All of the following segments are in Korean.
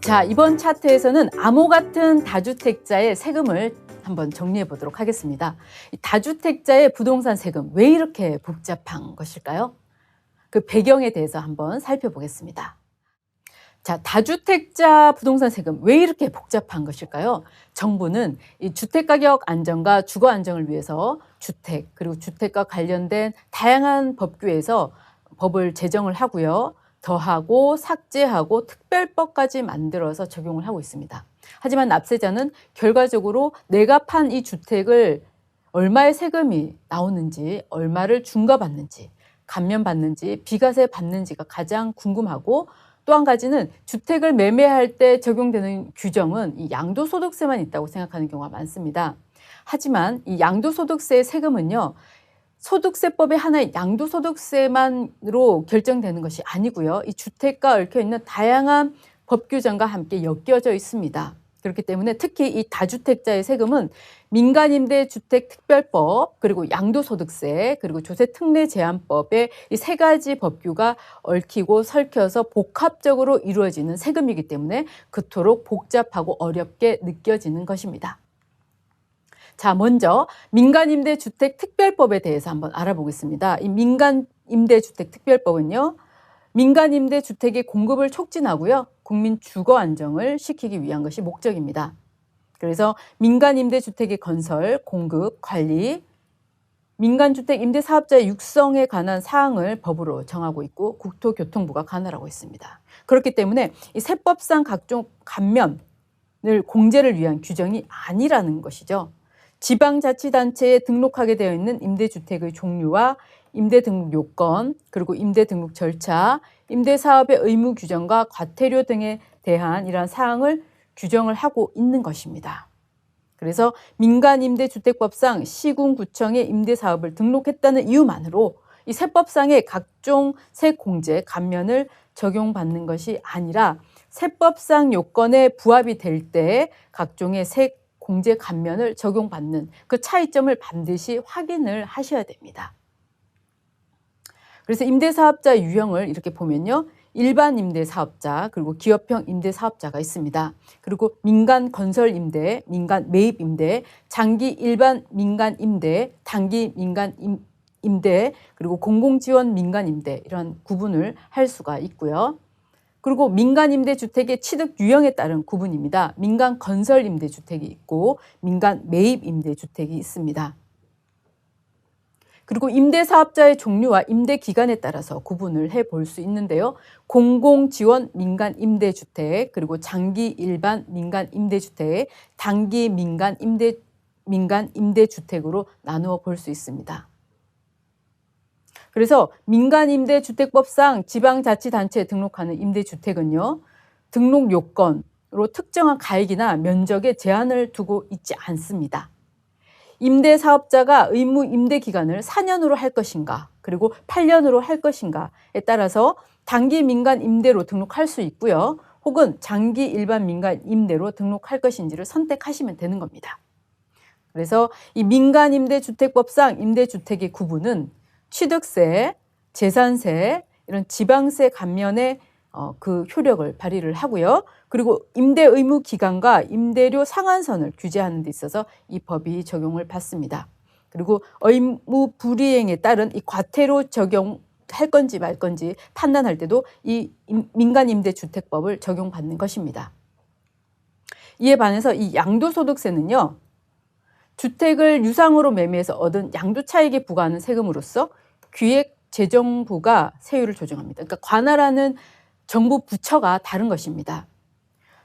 자, 이번 차트에서는 암호 같은 다주택자의 세금을 한번 정리해 보도록 하겠습니다. 이 다주택자의 부동산 세금, 왜 이렇게 복잡한 것일까요? 그 배경에 대해서 한번 살펴보겠습니다. 자, 다주택자 부동산 세금, 왜 이렇게 복잡한 것일까요? 정부는 이 주택가격 안정과 주거 안정을 위해서 주택, 그리고 주택과 관련된 다양한 법규에서 법을 제정을 하고요. 더하고 삭제하고 특별법까지 만들어서 적용을 하고 있습니다. 하지만 납세자는 결과적으로 내가 판 이 주택을 얼마의 세금이 나오는지, 얼마를 중과받는지, 감면받는지, 비과세 받는지가 가장 궁금하고, 또 한 가지는 주택을 매매할 때 적용되는 규정은 이 양도소득세만 있다고 생각하는 경우가 많습니다. 하지만 이 양도소득세의 세금은요, 소득세법의 하나의 양도소득세만으로 결정되는 것이 아니고요. 이 주택과 얽혀있는 다양한 법 규정과 함께 엮여져 있습니다. 그렇기 때문에 특히 이 다주택자의 세금은 민간임대주택특별법, 그리고 양도소득세, 그리고 조세특례제한법의 이 세 가지 법규가 얽히고 설켜서 복합적으로 이루어지는 세금이기 때문에 그토록 복잡하고 어렵게 느껴지는 것입니다. 자, 먼저 민간임대주택특별법에 대해서 한번 알아보겠습니다. 이 민간임대주택특별법은요, 민간임대주택의 공급을 촉진하고요, 국민 주거 안정을 시키기 위한 것이 목적입니다. 그래서 민간임대주택의 건설, 공급, 관리, 민간주택 임대사업자의 육성에 관한 사항을 법으로 정하고 있고 국토교통부가 관할하고 있습니다. 그렇기 때문에 이 세법상 각종 감면을 공제를 위한 규정이 아니라는 것이죠. 지방자치단체에 등록하게 되어 있는 임대주택의 종류와 임대등록 요건, 그리고 임대등록 절차, 임대사업의 의무 규정과 과태료 등에 대한 이러한 사항을 규정을 하고 있는 것입니다. 그래서 민간임대주택법상 시군구청에 임대사업을 등록했다는 이유만으로 이 세법상의 각종 세공제, 감면을 적용받는 것이 아니라 세법상 요건에 부합이 될 때 각종의 세공제, 감면을 적용받는 그 차이점을 반드시 확인을 하셔야 됩니다. 그래서 임대사업자 유형을 이렇게 보면요, 일반 임대사업자, 그리고 기업형 임대사업자가 있습니다. 그리고 민간 건설 임대, 민간 매입 임대, 장기 일반 민간 임대, 단기 민간 임대, 그리고 공공지원 민간 임대, 이런 구분을 할 수가 있고요. 그리고 민간 임대주택의 취득 유형에 따른 구분입니다. 민간 건설 임대주택이 있고 민간 매입 임대주택이 있습니다. 그리고 임대사업자의 종류와 임대기간에 따라서 구분을 해볼 수 있는데요. 공공지원 민간 임대주택, 그리고 장기 일반 민간 임대주택, 단기 민간 임대주택으로 나누어 볼 수 있습니다. 그래서 민간임대주택법상 지방자치단체에 등록하는 임대주택은요, 등록 요건으로 특정한 가액이나 면적에 제한을 두고 있지 않습니다. 임대사업자가 의무 임대기간을 4년으로 할 것인가, 그리고 8년으로 할 것인가에 따라서 단기 민간 임대로 등록할 수 있고요. 혹은 장기 일반 민간 임대로 등록할 것인지를 선택하시면 되는 겁니다. 그래서 이 민간임대주택법상 임대주택의 구분은 취득세, 재산세, 이런 지방세 감면의 그 효력을 발휘를 하고요. 그리고 임대 의무 기간과 임대료 상한선을 규제하는 데 있어서 이 법이 적용을 받습니다. 그리고 의무 불이행에 따른 이 과태료 적용할 건지 말 건지 판단할 때도 이 민간임대주택법을 적용받는 것입니다. 이에 반해서 이 양도소득세는요, 주택을 유상으로 매매해서 얻은 양도차익에 부과하는 세금으로서 기획재정부가 세율을 조정합니다. 그러니까 관할하는 정부 부처가 다른 것입니다.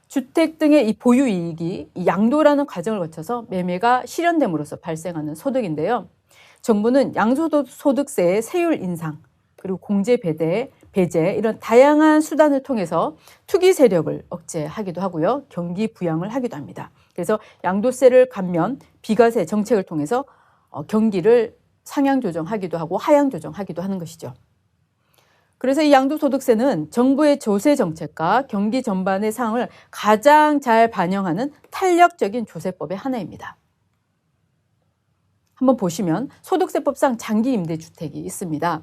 주택 등의 이 보유이익이 이 양도라는 과정을 거쳐서 매매가 실현됨으로써 발생하는 소득인데요. 정부는 양도소득세의 세율 인상, 그리고 공제 배제 이런 다양한 수단을 통해서 투기 세력을 억제하기도 하고요. 경기 부양을 하기도 합니다. 그래서 양도세를 감면, 비과세 정책을 통해서 경기를 상향 조정하기도 하고 하향 조정하기도 하는 것이죠. 그래서 이 양도소득세는 정부의 조세 정책과 경기 전반의 상황을 가장 잘 반영하는 탄력적인 조세법의 하나입니다. 한번 보시면 소득세법상 장기임대주택이 있습니다.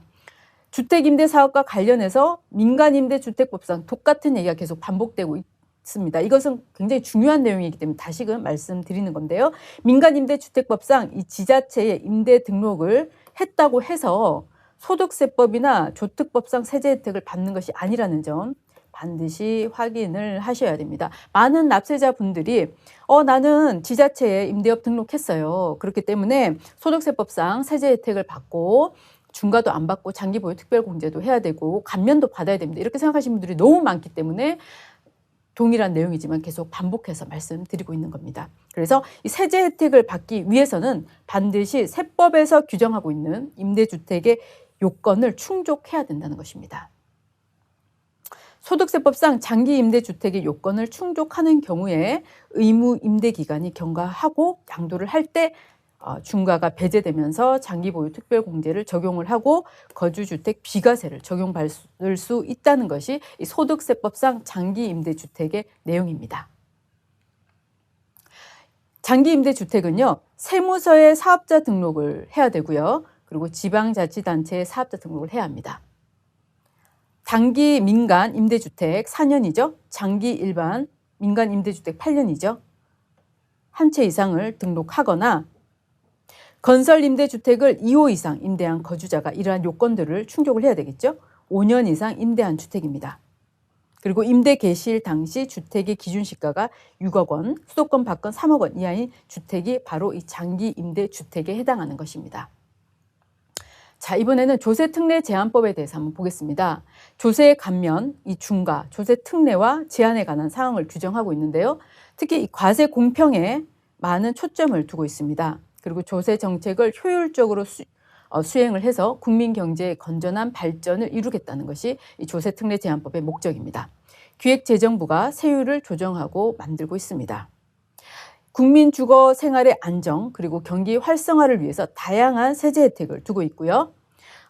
주택임대사업과 관련해서 민간임대주택법상 똑같은 얘기가 계속 반복되고 있습니다. 이것은 굉장히 중요한 내용이기 때문에 다시금 말씀드리는 건데요. 민간임대주택법상 이 지자체에 임대 등록을 했다고 해서 소득세법이나 조특법상 세제 혜택을 받는 것이 아니라는 점 반드시 확인을 하셔야 됩니다. 많은 납세자분들이 나는 지자체에 임대업 등록했어요. 그렇기 때문에 소득세법상 세제 혜택을 받고 중과도 안 받고 장기보유 특별공제도 해야 되고 감면도 받아야 됩니다. 이렇게 생각하시는 분들이 너무 많기 때문에 동일한 내용이지만 계속 반복해서 말씀드리고 있는 겁니다. 그래서 이 세제 혜택을 받기 위해서는 반드시 세법에서 규정하고 있는 임대주택의 요건을 충족해야 된다는 것입니다. 소득세법상 장기임대주택의 요건을 충족하는 경우에 의무임대기간이 경과하고 양도를 할 때 중과가 배제되면서 장기보유 특별공제를 적용을 하고 거주주택 비과세를 적용받을 수 있다는 것이 이 소득세법상 장기임대주택의 내용입니다. 장기임대주택은요, 세무서에 사업자 등록을 해야 되고요. 그리고 지방자치단체에 사업자 등록을 해야 합니다. 단기 민간 임대주택 4년이죠. 장기 일반 민간 임대주택 8년이죠. 한 채 이상을 등록하거나 건설 임대주택을 2호 이상 임대한 거주자가 이러한 요건들을 충족을 해야 되겠죠. 5년 이상 임대한 주택입니다. 그리고 임대 개시일 당시 주택의 기준시가가 6억 원, 수도권 받건 3억 원 이하인 주택이 바로 이 장기 임대주택에 해당하는 것입니다. 자, 이번에는 조세특례제한법에 대해서 한번 보겠습니다. 조세 감면, 이 중과, 조세 특례와 제한에 관한 사항을 규정하고 있는데요. 특히 이 과세 공평에 많은 초점을 두고 있습니다. 그리고 조세 정책을 효율적으로 수행을 해서 국민 경제의 건전한 발전을 이루겠다는 것이 이 조세특례제한법의 목적입니다. 기획재정부가 세율을 조정하고 만들고 있습니다. 국민 주거 생활의 안정 그리고 경기 활성화를 위해서 다양한 세제 혜택을 두고 있고요.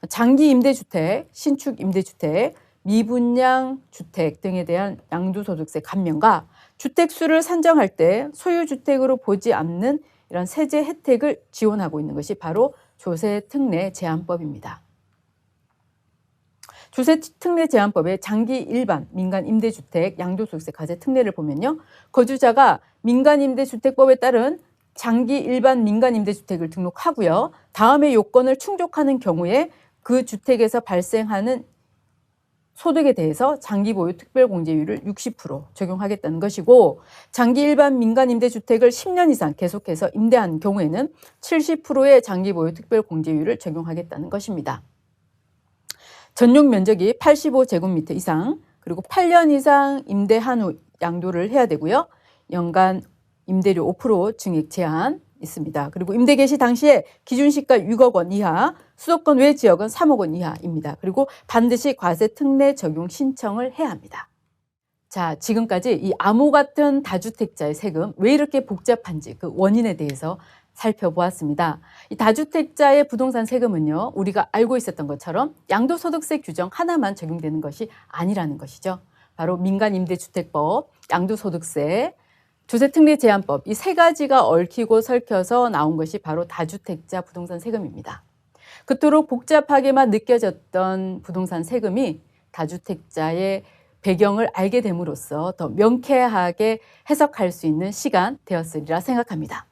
장기 임대주택, 신축 임대주택, 미분양 주택 등에 대한 양도소득세 감면과 주택수를 산정할 때 소유주택으로 보지 않는 이런 세제 혜택을 지원하고 있는 것이 바로 조세특례제한법입니다. 조세특례제한법의 장기 일반 민간 임대주택 양도소득세 과세 특례를 보면요. 거주자가 민간임대주택법에 따른 장기 일반 민간임대주택을 등록하고요. 다음의 요건을 충족하는 경우에 그 주택에서 발생하는 소득에 대해서 장기보유 특별공제율을 60% 적용하겠다는 것이고 장기 일반 민간임대주택을 10년 이상 계속해서 임대한 경우에는 70%의 장기보유 특별공제율을 적용하겠다는 것입니다. 전용 면적이 85제곱미터 이상 그리고 8년 이상 임대한 후 양도를 해야 되고요. 연간 임대료 5% 증액 제한 있습니다. 그리고 임대 개시 당시에 기준시가 6억 원 이하, 수도권 외 지역은 3억 원 이하입니다. 그리고 반드시 과세 특례 적용 신청을 해야 합니다. 자, 지금까지 이 암호 같은 다주택자의 세금 왜 이렇게 복잡한지 그 원인에 대해서 살펴보았습니다. 이 다주택자의 부동산 세금은요, 우리가 알고 있었던 것처럼 양도소득세 규정 하나만 적용되는 것이 아니라는 것이죠. 바로 민간임대주택법, 양도소득세, 조세특례제한법 이 세 가지가 얽히고 설켜서 나온 것이 바로 다주택자 부동산 세금입니다. 그토록 복잡하게만 느껴졌던 부동산 세금이 다주택자의 배경을 알게 됨으로써 더 명쾌하게 해석할 수 있는 시간 되었으리라 생각합니다.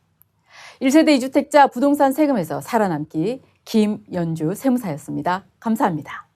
1세대 2주택자 부동산 세금에서 살아남기 김연주 세무사였습니다. 감사합니다.